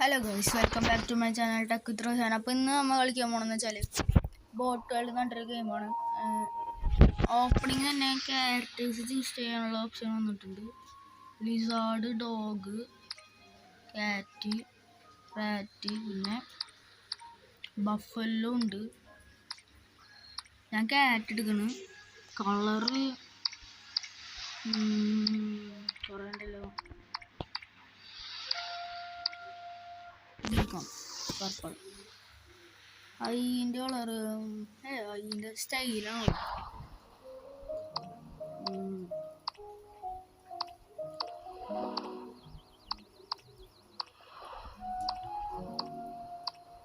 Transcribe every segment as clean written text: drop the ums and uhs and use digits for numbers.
Hello guys, welcome back to my channel tech with Roshan. അപ്പോൾ ഇന്ന് നമ്മൾ കളിക്കാൻ പോകണമെന്ന് വെച്ചാൽ ബോട്ടുകൾ കണ്ടൊരു ഗെയിമാണ്. ഓപ്പണിങ് തന്നെ ക്യാരക്ടേഴ്സ് ചൂസ് ചെയ്യാനുള്ള ഓപ്ഷൻ വന്നിട്ടുണ്ട്. ലിസാർഡ്, ഡോഗ്, ക്യാറ്റ്, റാറ്റ്, പിന്നെ ബഫല്ലോ ഉണ്ട്. ഞാൻ ക്യാറ്റ് എടുക്കണം. കളറ് കുറേ ഉണ്ടല്ലോ. പർപ്പിൾ. അതിൻ്റെ കളറ് അതിൻ്റെ സ്റ്റൈലാണ്.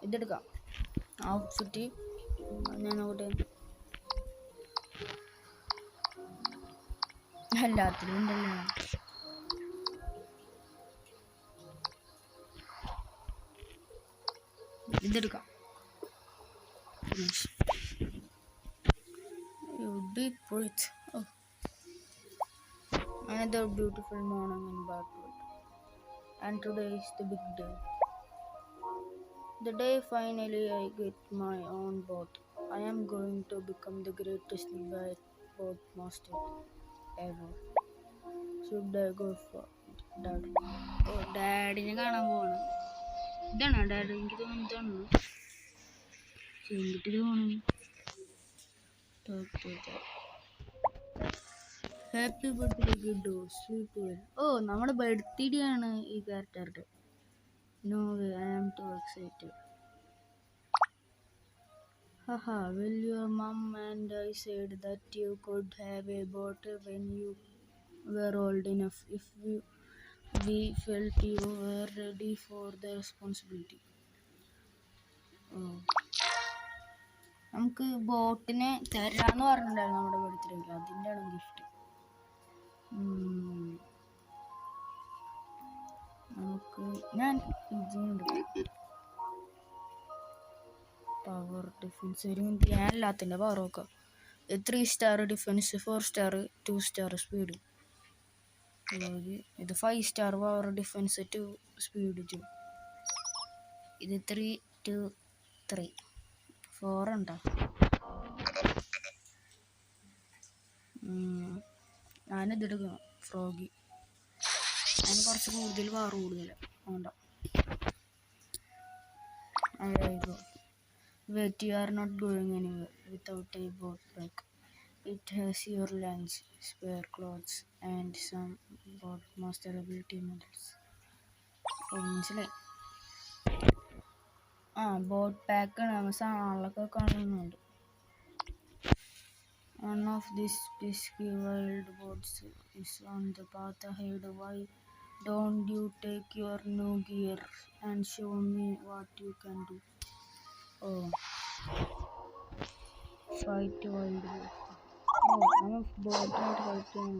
ഇതെടുക്കാം. ഔട്ട്ഫിറ്റ് ഞാൻ അവിടെ എല്ലാത്തിലും ഉണ്ടല്ലോ. ഇതെടുക്കാം. Another beautiful morning in Bartwood, and today is the big day. The day finally I get my own boat. I am going to become the greatest boat master ever. Should I go for Dad? Oh, Daddy, കാണാൻ പോവാണ്. ഇതാണോ daddy? എനിക്ക് തോന്നുന്നു happy birthday ഗുഡോ sweet well. ഓ, നമ്മുടെ birthday ആണ് ഈ ക്യാരക്ടറുടെ. No way, I am too excited. Haha, well, your mom and I said that you could have a boat when you were old enough if we felt you were ready for the responsibility. നമുക്ക് ബോട്ടിനെ തരാന്ന് പറഞ്ഞിട്ടുണ്ടായിരുന്നു നമ്മുടെ ബർത്ത്ഡേയിൽ. അതിൻ്റെ ആണ് gift. നമുക്ക് ഞാൻ power defence ഒരു minute, ഞാൻ എല്ലാത്തിൻ്റെ പവർ നോക്കാം. 3 star defence, 4 star, 2 star speed. ഇത് 5 സ്റ്റാർ പവർ ഡിഫൻസ്, 2 സ്പീഡ് 2. ഇത് 3, 2, 3, 4 ഉണ്ടോ? ഞാനിതെടുക്കണം. ഫ്രോഗി. അതിന് കുറച്ച് കൂടുതൽ പവർ കൂടുതലാണ്. വേണ്ട. Wait, you are not going anywhere without a boat back. It has your lunch, spare clothes, and some boat master ability medals. മനസ്സിലായി. Boat പാക്കാണ്. നമ്മൾ സാധനങ്ങളൊക്കെ കാണുന്നുണ്ട്. One of these pesky wild boats is on the path ahead. Why don't you take your new gear and show me what you can do? Oh, fight wild boats. I'm boat fighting.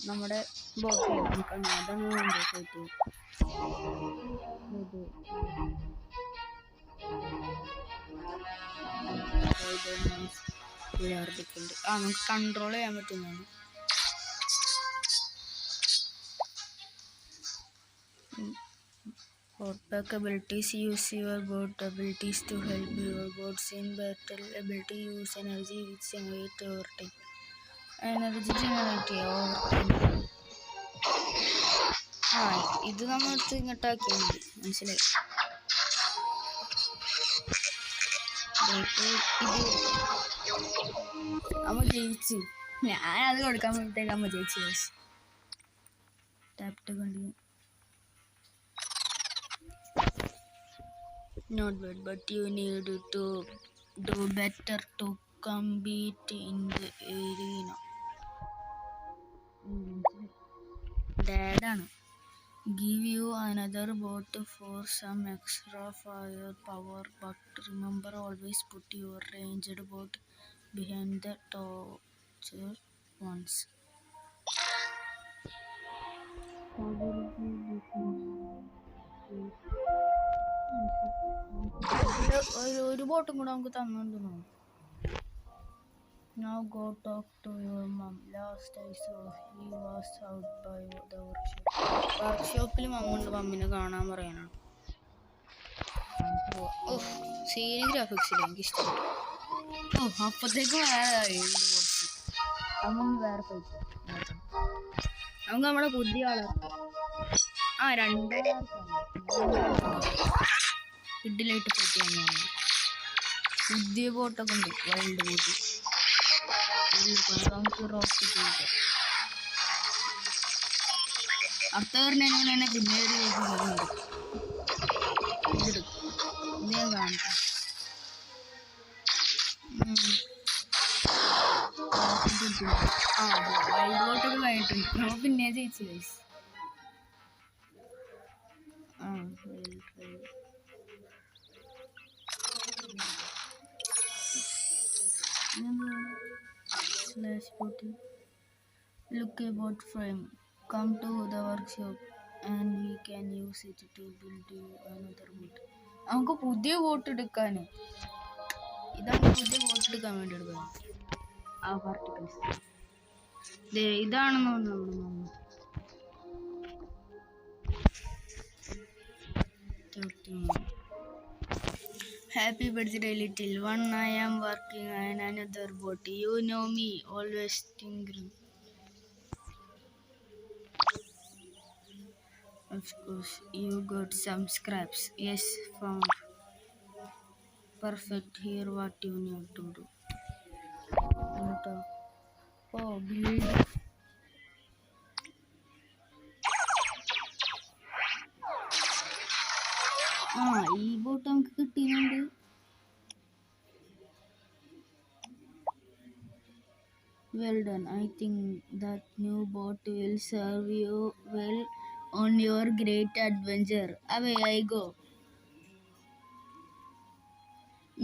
നമ്മുടെ ബോട്ടിൽ നമുക്ക് അതാണ് fight. നമുക്ക് control ചെയ്യാൻ പറ്റുന്നതാണ്. Boat abilities: use your boat abilities to help your boats in battle. Ability: use energy which generate over time. Energy generate over time. ഇത് നമ്മൾ എടുത്ത് ഇങ്ങോട്ടാക്കിയാൽ മതി. മനസ്സിലായി. അമ്മ ജയിച്ചു. ഞാനത് കൊടുക്കാൻ വേണ്ടിയിട്ടേക്ക് അമ്മ ജയിച്ചു. ടാപ്റ്റ് continue. Not bad, but you need to do better to compete in the arena. Dad ആണ്. Give you another boat for some extra firepower, but remember, always put your ranged boat behind the torture ones. ഒരു ബോട്ടും കൂടെ നമുക്ക് തന്നിട്ടുണ്ടോ? Now go talk to your mom. Last I saw he was out by the workshop. വർക്ക്ഷോപ്പിൽ മമ്മുണ്ട്, മമ്മിനെ കാണാൻ പറയാനാണ്. Senior ഗ്രാഫിക്സിൽ എനിക്ക് ഇഷ്ടപ്പെട്ടു. അപ്പത്തേക്ക് വേറെ വേറെ പോയിട്ട് നമുക്ക് നമ്മുടെ പുതിയ ആളെ ഇഡിലായിട്ട് പോയിട്ട് വന്നതാണ്. പുതിയ ബോട്ടൊക്കെ ഉണ്ട്, വൈൽഡ് ബോട്ട്. നമുക്ക് റോക്ക് ചെയ്ത് അടുത്ത പറഞ്ഞാൽ പിന്നെ ഒരു ഇതെടുക്കും. ഇത് ഞാൻ കാണിക്കാം. വൈൽഡ് ബോട്ടൊക്കെ കഴിഞ്ഞിട്ടുണ്ട്. നമ്മൾ പിന്നെ ജയിച്ചു guys. Look about frame. Come to the workshop and we can use it to build you another boat. നമുക്ക് പുതിയ ബോട്ട് എടുക്കാൻ, ഇതാണ് പുതിയ ബോട്ട് എടുക്കാൻ വേണ്ടി എടുക്കാൻ. ആ പാർട്ടിക്കിൾസ് ഇതാണെന്ന് തോന്നുന്നു. Happy birthday little one, I am working on another boat. You know me, always tinkering. Of course, you got some scraps. Yes, found. Perfect. Here what you need to do. Build. ഈ boat നമുക്ക് കിട്ടിയിട്ടുണ്ട്. Well done. I think that new boat will serve you well on your great adventure. Away I go.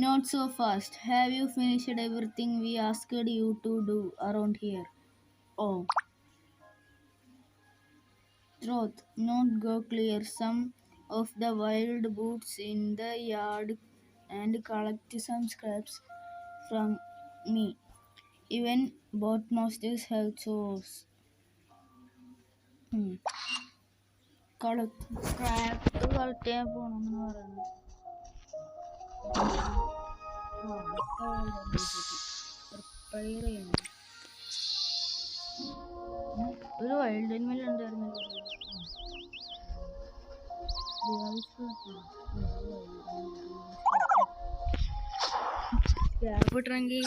Not so fast. Have you finished everything we asked you to do around here? Oh. Truth, not go clear some of the wild boots in the yard and collect some scraps from me. Even boatmasters have chores. Scraps collect പോണെന്ന് പറയുന്നത്. ഒരു wild animal ഉണ്ടായിരുന്നല്ലോ. കിട്ടണമെങ്കിൽ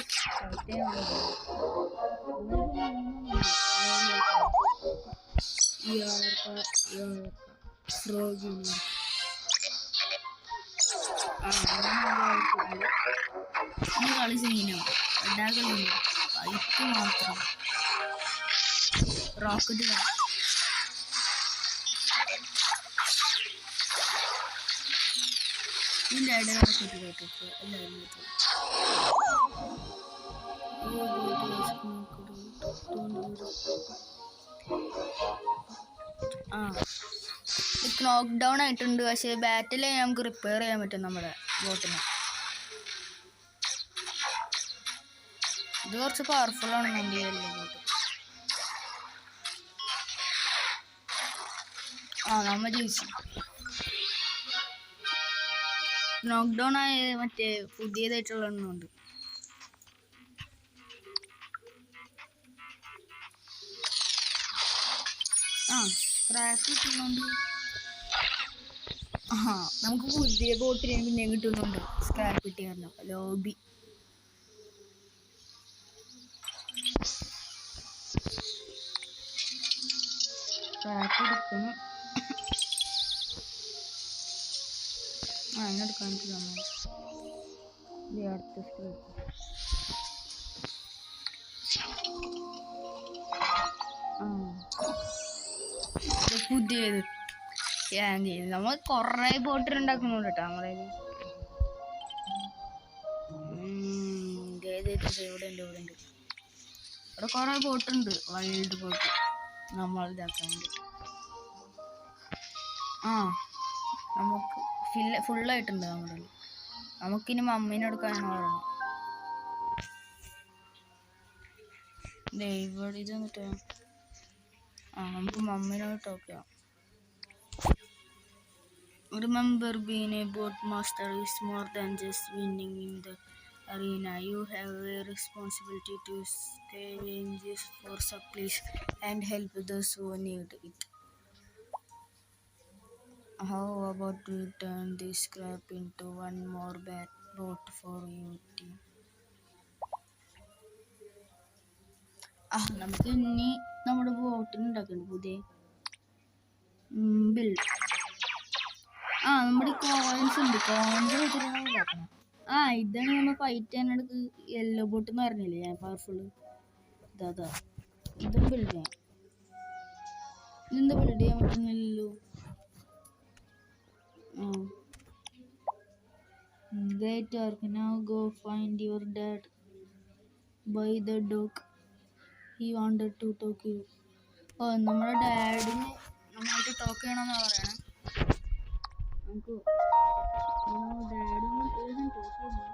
കളി സീനോ ഉണ്ടാക്കലില്ല. Pipe മാത്രം rocket ഇതിൻ്റെ ഇടയിൽ റോക്കറ്റ് കേട്ടിട്ട് എല്ലാവരും നോക്ക് ഡൗൺ ആയിട്ടുണ്ട്. പക്ഷേ ബാറ്റിൽ നമുക്ക് റിപ്പയർ ചെയ്യാൻ പറ്റും നമ്മുടെ ബോട്ടിന്. ഇത് കുറച്ച് പവർഫുൾ ആണ് എൻ്റെ ബോട്ട്. നമ്മ ജയിച്ചു. നോക്ക് ഡൗൺ ആയ മറ്റേ പുതിയതായിട്ടുള്ള ഒന്നുണ്ട്. സ്ക്രാപ്പ് കിട്ടുന്നുണ്ട്. നമുക്ക് പുതിയ ബോട്ടിന് പിന്നെ കിട്ടുന്നുണ്ട് സ്ക്രാപ്പ് കിട്ടിയായിരുന്നു. ലോബി സ്ക്രാപ്പ് എടുക്കണം. എന്നെടുക്കാൻ നമ്മൾ അടുത്ത സ്ക്രാപ്പ്. പുതിയത് നമ്മൾ കൊറേ ബോട്ടിലുണ്ടാക്കുന്നുണ്ട് കേട്ടോ നമ്മളെ. ഇവിടെ ഉണ്ട് ഇവിടെ കൊറേ ബോട്ടുണ്ട്, വൈൽഡ് ബോട്ട് നമ്മൾ ഇതാക്കാൻ വേണ്ടി. നമുക്ക് ഫുള്ളായിട്ടുണ്ട് നമ്മുടെ. നമുക്കിനി മമ്മീനെ എടുക്കാനാണ് പറയുന്നത്. ദേ ഇവിടെ ഇത് എന്നിട്ട് നമുക്ക് മമ്മീനോട് ടോക്ക് ചെയ്യാം. Remember, being a boatmaster is more than just winning in the arena. You have a responsibility to scavenge for supplies and help those who need it. How about we turn this scrap into one more boat for you, team? നമുക്ക് ഇനി നമ്മുടെ ബോട്ടിന് ഉണ്ടാക്കണ്ട പുതിയ build. നമ്മുടെ coins ഉണ്ട്, coins വെച്ചിട്ടാണ് ഉണ്ടാക്കണം. ഇതാണ് നമ്മൾ ഫൈറ്റ് ചെയ്യാനെടുക്ക് യെല്ലോ ബോട്ട് എന്ന് പറഞ്ഞില്ലേ ഞാൻ, പവർഫുള്ള്. ഇതാ ഇതും ബിൽഡ് ചെയ്യാം. ഇതെന്താ ബിൽഡ് ചെയ്യാൻ പറ്റുന്നില്ലല്ലോ. Great work. Now go find your dad by the dock. He wanted to talk to you. നമ്മുടെ ഡാഡിന് നമ്മളായിട്ട് ടോക്ക് ചെയ്യണമെന്നാ പറയണേ. നമുക്ക് ഡാഡിന് ടോക്ക് ചെയ്യുന്നു.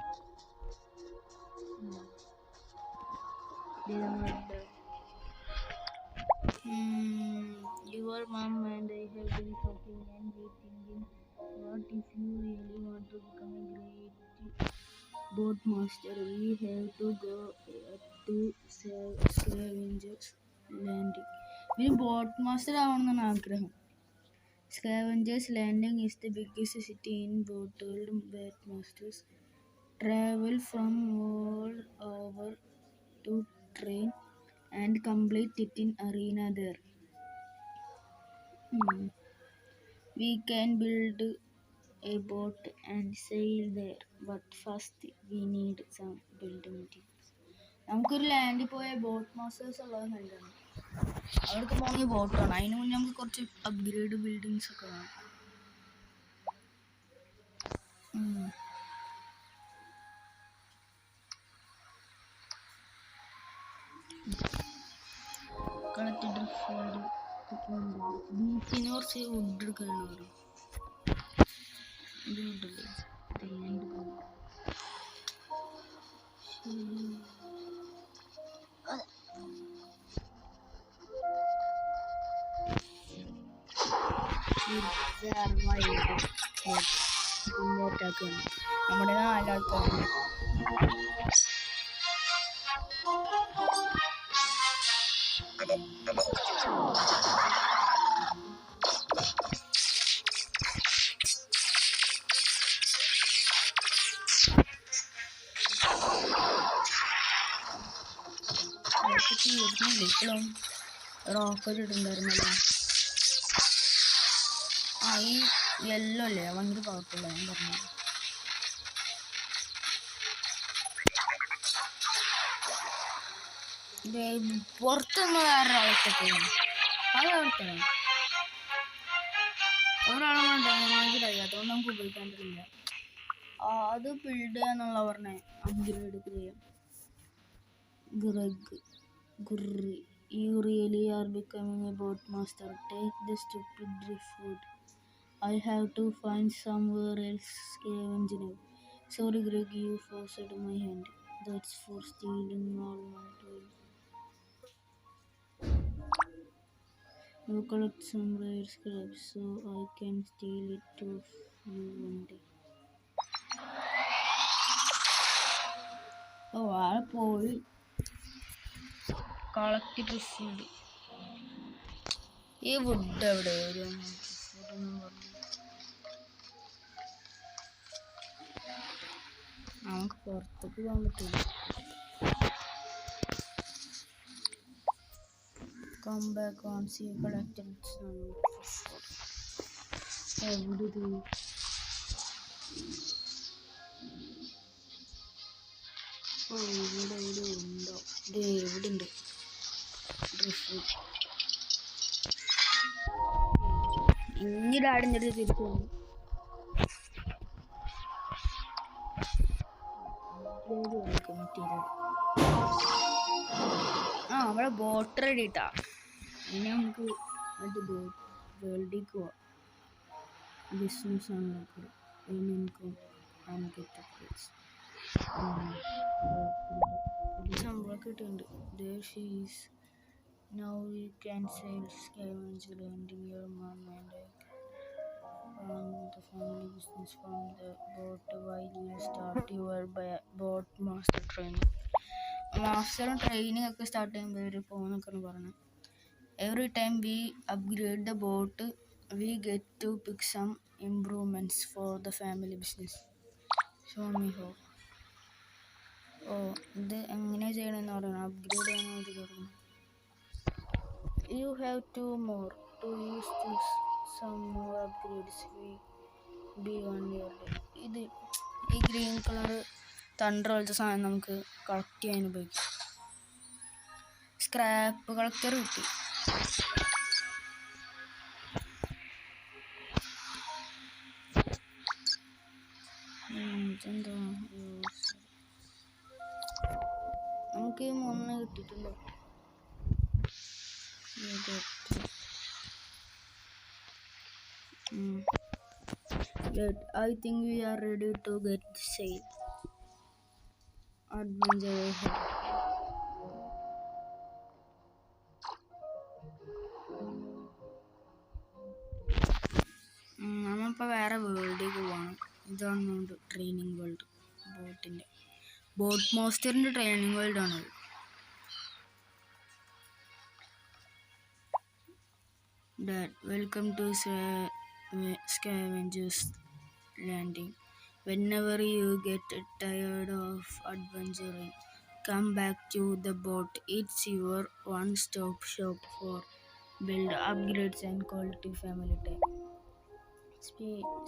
Your mom and I have been talking and we thinking, what if you really want to become a great boatmaster? We have to go to Scavengers Landing. ഇനി boat master ആവണമെന്നാണ് ആഗ്രഹം. Scavengers Landing is the biggest city in the world. Boatmasters travel from all over to train and complete it in arena there. We can build a boat and sail there, but first we need some building materials. നമുക്കൊരു ലാൻഡിൽ പോയ boat masters ഉള്ളത് കണ്ടാണ്. അവർക്ക് പോകണമെങ്കിൽ boat വേണം. അതിന് മുന്നേ നമുക്ക് കുറച്ച് അപ്ഗ്രേഡ് ബിൽഡിങ്സ് ഒക്കെ വേണം. കളക്ട് ഡ്രിഫ്റ്റ് ബീച്ചിന് കുറച്ച് വുഡ് എടുക്കാനാണ് വരും. ഇത് വുഡല്ലേ നമ്മുടെ 4 ആൾക്കാരുണ്ട്. ഇപ്പോഴും റോക്കറ്റ് ഇട്ടുണ്ടായിരുന്നല്ലോ. ഈ യെല്ലോ അല്ലേ ഭയങ്കര പവർഫുള്ള ഞാൻ പറഞ്ഞത്. പുറത്തുനിന്ന് വേറെ ആൾക്കൊക്കെ അതവിടുത്തെ ഒരാളെ ഡാമേജ് കഴിയാത്തതുകൊണ്ട് നമുക്ക് ഉപയോഗിക്കാൻ പറ്റില്ല. അത് ബിൽഡ് ചെയ്യാന്നുള്ള പറഞ്ഞേ. അപ്ഗ്രേഡ് ചെയ്യാം. You really are becoming a boat master. Take the stupid driftwood. I have to find somewhere else scavenging. Sorry Greg, you forced my hand. That's for stealing all my toys. You collect some rare scraps so I can steal it to you one day. ആളെ പോയി collect drift. ഈ would എവിടെ ഒരു നമുക്ക് പുറത്തേക്ക് പോകാൻ പറ്റില്ല. Come back once you collected some. എവിടെ ഇത്? ഇവിടെ ഉണ്ടോ? ഇവിടെ ഉണ്ട് ഡ്രിഫ്റ്റ്. ഇനി ഡാഡിൻ്റെ അടുത്ത് തിരിച്ചു പോകുന്നു. നമ്മളെ ബോട്ട് റെഡി ഇട്ടാ. ഇനി നമുക്ക് വേൾഡിലേക്ക് പോവാം. ബിസിനസ് ആണ് നോക്കുക. നമുക്ക് സംഭവമൊക്കെ കിട്ടുന്നുണ്ട്. There she is. Now we can sail scavenger landing your mom and I run the family business from the boat while you start your boat master training. മാസ്റ്ററും ട്രെയിനിങ് ഒക്കെ സ്റ്റാർട്ട് ചെയ്യുമ്പോൾ ഒരു പോകുന്നൊക്കെ പറഞ്ഞു. Every time we upgrade the boat, we get to pick some improvements for the family business. Show me how. ഓ, ഇത് എങ്ങനെ ചെയ്യണമെന്ന് പറയണം. Upgrade ചെയ്യാൻ വേണ്ടി തുടങ്ങും. You have 2 more to use this. Some more upgrades will be on your day. ഇത് ഈ green colour thunder പോലത്തെ സാധനം നമുക്ക് കളക്ട് ചെയ്യാൻ ഉപയോഗിക്കും. സ്ക്രാപ്പ് കളക്ടർ കിട്ടി. ഇതെന്താ നമുക്ക് 3 കിട്ടിയിട്ടുണ്ട്. Good. I think we are ready to get sail. Adventure ahead. നമ്മളിപ്പോൾ വേറെ വേൾഡിലേക്ക് പോവാണ്. ഇതാണ് ട്രെയിനിങ് വേൾഡ്. ബോട്ടിൻ്റെ ബോട്ട് മാസ്റ്ററിൻ്റെ ട്രെയിനിങ് വേൾഡാണത്. Dad, welcome to Scavengers Landing. Whenever you get tired of adventuring, come back to the boat. It's your one-stop shop for build upgrades and quality family time.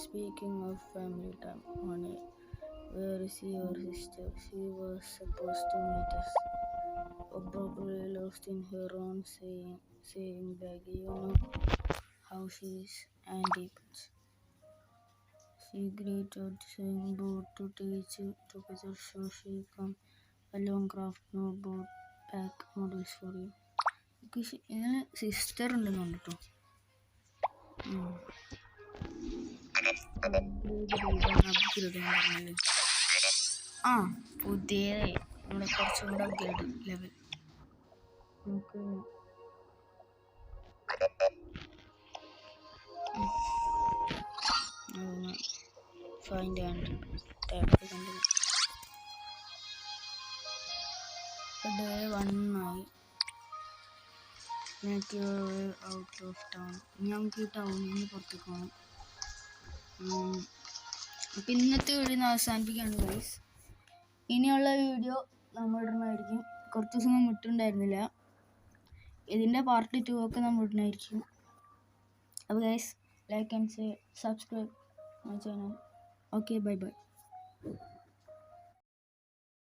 Speaking of family time, honey, where is your sister? She was supposed to meet us. Probably lost in her own saying bag. You know how she is, Andy. She greeted saying boat to teach together, so she come along craft no boat pack models for you. ഇതിന് sister ഉണ്ടെന്നുണ്ട് കേട്ടോ. Upgrade പറഞ്ഞല്ലേ. ആ, പുതിയ നമ്മുടെ കുറച്ചും കൂടെ upgrade level നമുക്ക് find and tap കണ്ടു. ഡേ 1 ആയി. Make your way out of town. നമുക്ക് ഈ ടൗണിൽ നിന്ന് പുറത്തേക്ക് പോകണം. അപ്പം ഇന്നത്തെ വീഡിയോ അവസാനിപ്പിക്കുകയാണ് ഗൈസ്. ഇനിയുള്ള വീഡിയോ നമ്മൾ ഇടുന്നതായിരിക്കും. കുറച്ച് ദിവസം നമ്മൾ ഇട്ടുണ്ടായിരുന്നില്ല. ഇതിൻ്റെ പാർട്ട് 2 ഒക്കെ നമ്മൾ ഇടുന്നതായിരിക്കും. അപ്പോൾ guys, like and subscribe my channel. Okay, bye bye.